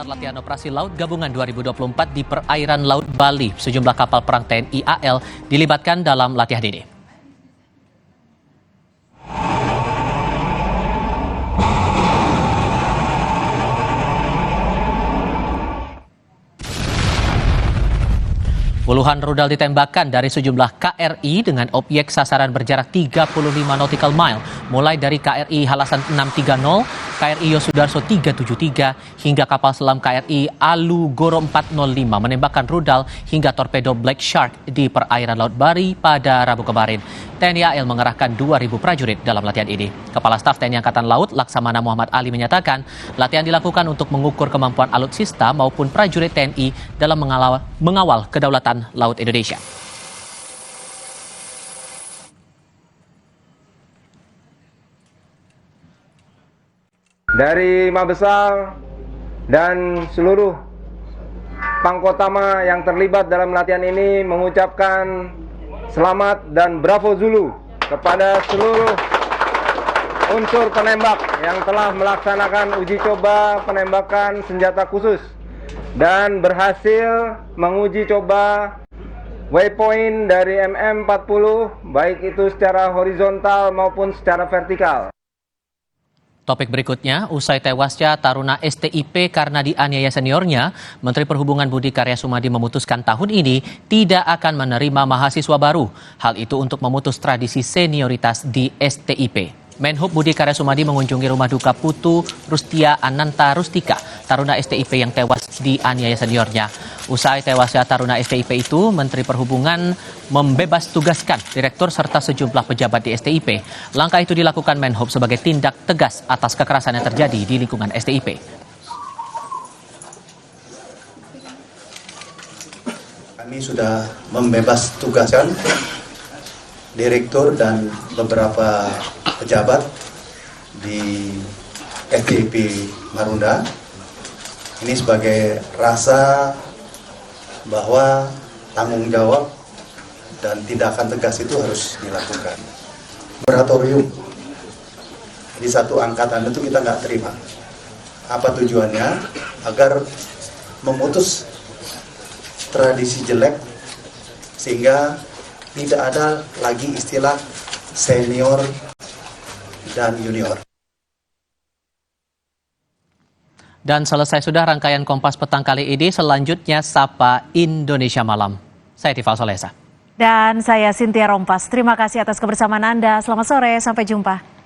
latihan operasi laut gabungan 2024 di perairan Laut Bali. Sejumlah kapal perang TNI AL dilibatkan dalam latihan ini. Puluhan rudal ditembakkan dari sejumlah KRI dengan objek sasaran berjarak 35 nautical mile, mulai dari KRI Halasan 630, KRI Yosudarso 373, hingga kapal selam KRI Alugoro 405 menembakkan rudal hingga torpedo Black Shark di perairan Laut Bali pada Rabu kemarin. TNI AL mengerahkan 2.000 prajurit dalam latihan ini. Kepala Staf TNI Angkatan Laut Laksamana Muhammad Ali menyatakan, latihan dilakukan untuk mengukur kemampuan alutsista maupun prajurit TNI dalam mengawal kedaulatan Laut Indonesia. Dari Mabesal dan seluruh Pangkotama yang terlibat dalam latihan ini mengucapkan selamat dan bravo Zulu kepada seluruh unsur penembak yang telah melaksanakan uji coba penembakan senjata khusus dan berhasil menguji coba waypoint dari MM40 baik itu secara horizontal maupun secara vertikal. Topik berikutnya, usai tewasnya Taruna STIP karena dianiaya seniornya, Menteri Perhubungan Budi Karya Sumadi memutuskan tahun ini tidak akan menerima mahasiswa baru. Hal itu untuk memutus tradisi senioritas di STIP. Menhub Budi Karya Sumadi mengunjungi rumah duka Putu Rustia Ananta Rustika, Taruna STIP yang tewas dianiaya seniornya. Usai tewasnya Taruna STIP itu, Menteri Perhubungan membebas tugaskan direktur serta sejumlah pejabat di STIP. Langkah itu dilakukan Menhub sebagai tindak tegas atas kekerasan yang terjadi di lingkungan STIP. Kami sudah membebas tugaskan direktur dan beberapa pejabat di STIP Marunda. Ini sebagai rasa bahwa tanggung jawab dan tindakan tegas itu harus dilakukan. Moratorium di satu angkatan itu kita nggak terima. Apa tujuannya? Agar memutus tradisi jelek sehingga tidak ada lagi istilah senior dan junior. Dan selesai sudah rangkaian Kompas Petang kali ini, selanjutnya Sapa Indonesia Malam. Saya Tifal Solesa. Dan saya Cynthia Rompas. Terima kasih atas kebersamaan Anda. Selamat sore, sampai jumpa.